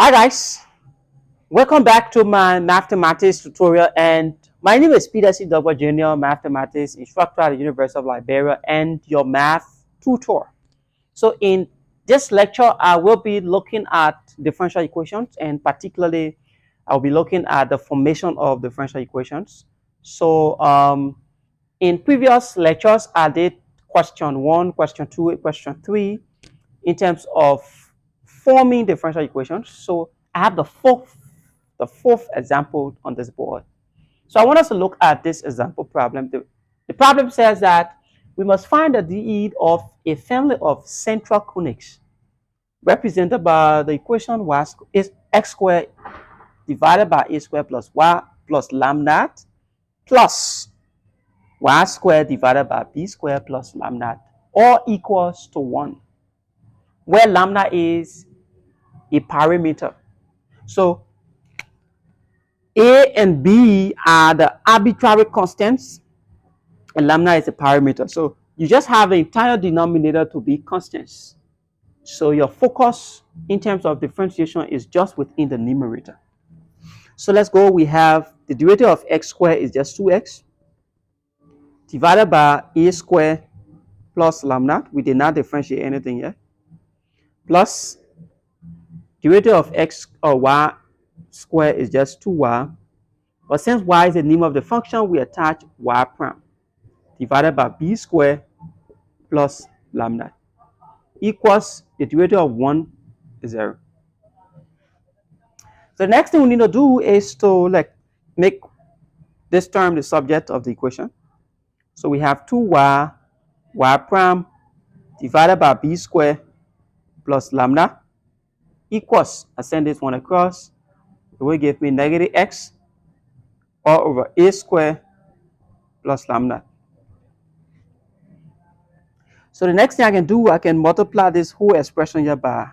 Hi guys, welcome back to my mathematics tutorial, and my name is Peter C. Double Jr., mathematics instructor at the University of Liberia and your math tutor. So in this lecture, I will be looking at differential equations, and particularly I'll be looking at the formation of differential equations. So in previous lectures, I did question 1, question 2, question 3 in terms of forming differential equations. So I have the fourth example on this board. So I want us to look at this example problem. The problem says that we must find the DE of a family of central conics represented by the equation y is x squared divided by a squared plus y plus lambda plus y squared divided by b squared plus lambda all equals to 1, where lambda is a parameter. So A and B are the arbitrary constants, and lambda is a parameter. So you just have the entire denominator to be constants. So your focus in terms of differentiation is just within the numerator. So let's go. We have the derivative of x squared is just 2x divided by a squared plus lambda. We did not differentiate anything yet. Plus derivative of x or y squared is just 2y. But since y is the name of the function, we attach y prime divided by b squared plus lambda equals the derivative of 1 is 0. So the next thing we need to do is to make this term the subject of the equation. So we have 2y y prime divided by b squared plus lambda equals, I send this one across, it will give me negative x all over a squared plus lambda. So the next thing I can do, I can multiply this whole expression here by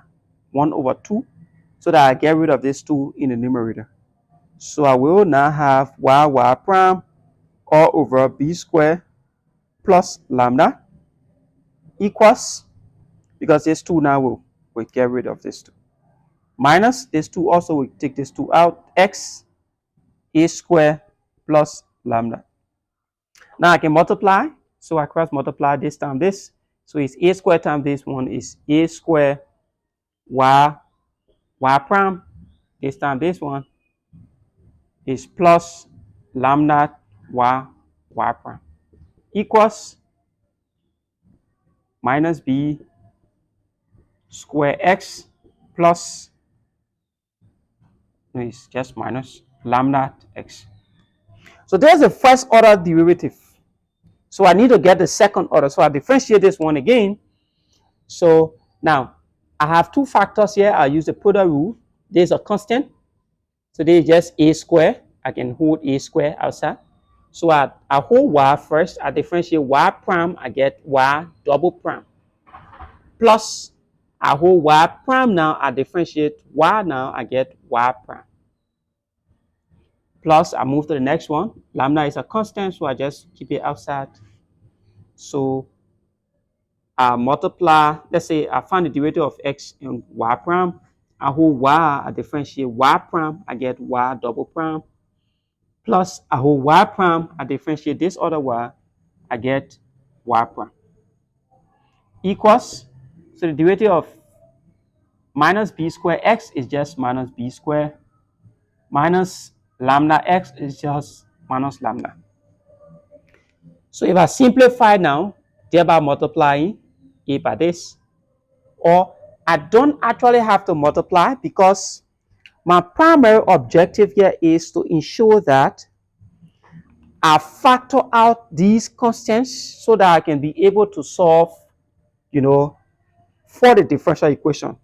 1 over 2 so that I get rid of this 2 in the numerator. So I will now have y prime all over b squared plus lambda equals, because this 2 now will get rid of this 2. Minus this 2 also will take this 2 out, x a squared plus lambda. Now I can multiply, so I cross multiply this times this. So it's a squared times this one is a squared y prime. This time this one is plus lambda y prime equals minus b square x plus, no, it's just minus lambda x. So there's the first order derivative. So I need to get the second order. So I differentiate this one again. So now I have two factors here. I use the product rule. There's a constant. So there's just a square. I can hold a square outside. So I hold y first. I differentiate y prime. I get y double prime. Plus I hold y prime now. I differentiate y now. I get y prime. Plus I move to the next one. Lambda is a constant, so I just keep it outside. So I multiply, let's say I find the derivative of x and y prime. I hold y, I differentiate y prime, I get y double prime. Plus I hold y prime, I differentiate this other y, I get y prime. Equals, so the derivative of minus b squared x is just minus b squared. Minus lambda x is just minus lambda. So if I simplify now, thereby multiplying a by this, or I don't actually have to multiply because my primary objective here is to ensure that I factor out these constants so that I can be able to solve, for the differential equation,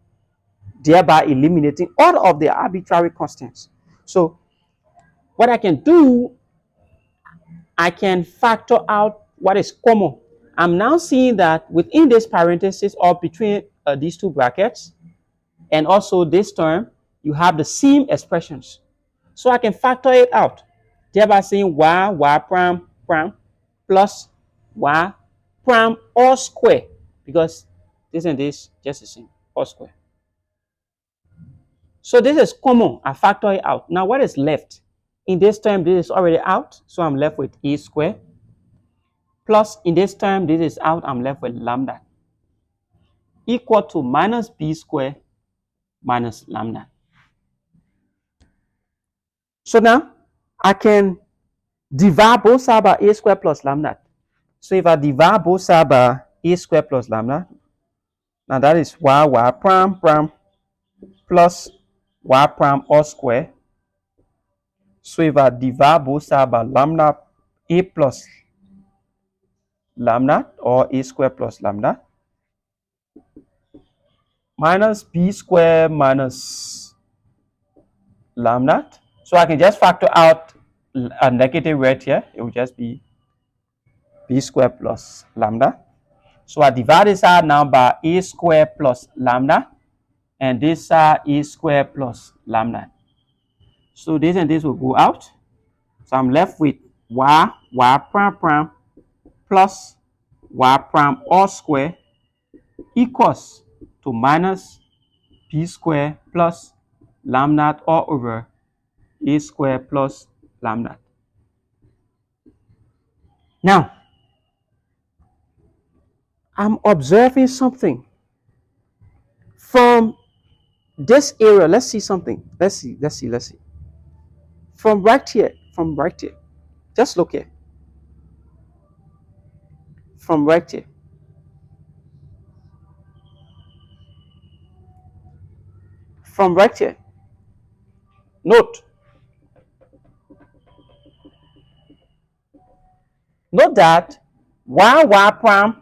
thereby eliminating all of the arbitrary constants. So what I can do, I can factor out what is common. I'm now seeing that within this parenthesis or between these two brackets and also this term, you have the same expressions. So I can factor it out, thereby saying y prime plus y prime all square, because this and this just the same, all square. So this is common. I factor it out. Now what is left? In this term, this is already out. So I'm left with a squared. Plus in this term, this is out. I'm left with lambda. Equal to minus b squared minus lambda. So now I can divide both sides by a squared plus lambda. So if I divide both sides by a squared plus lambda, now that is y prime plus y prime all square. So if I divide both sides by lambda, a plus lambda or a squared plus lambda minus b squared minus lambda. So I can just factor out a negative right here. It will just be b squared plus lambda. So I divide this out now by a squared plus lambda, and this side a squared plus lambda. So this and this will go out. So I'm left with y prime plus y prime all square equals to minus b squared plus lambda all over a squared plus lambda. Now, I'm observing something. From this area, let's see something. Let's see. From right here, just look here. From right here. From right here. Note that y prime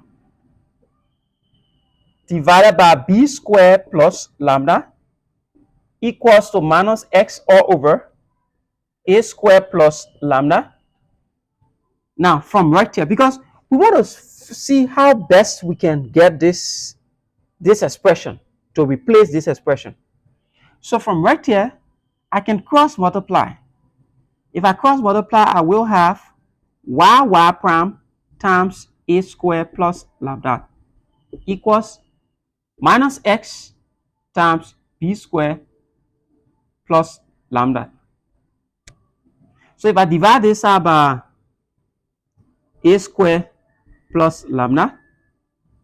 divided by b squared plus lambda equals to minus x all over a squared plus lambda. Now, from right here, because we want to see how best we can get this expression to replace this expression. So from right here, I can cross multiply. If I cross multiply, I will have y prime times a squared plus lambda equals minus x times b squared plus lambda. So if I divide this out by a squared plus lambda,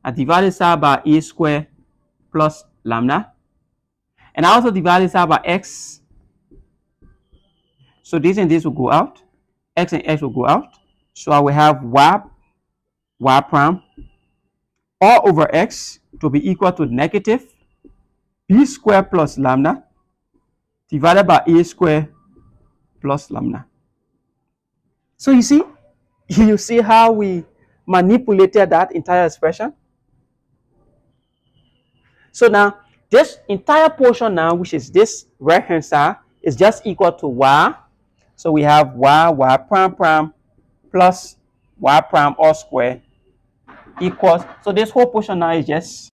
I divide this out by a squared plus lambda, and I also divide this out by x. So this and this will go out, x and x will go out. So I will have y prime all over x to be equal to negative b squared plus lambda divided by a squared plus lambda. So you see how we manipulated that entire expression. So now this entire portion now, which is this right hand side, is just equal to y. So we have y prime plus y prime all square equals, so this whole portion now is just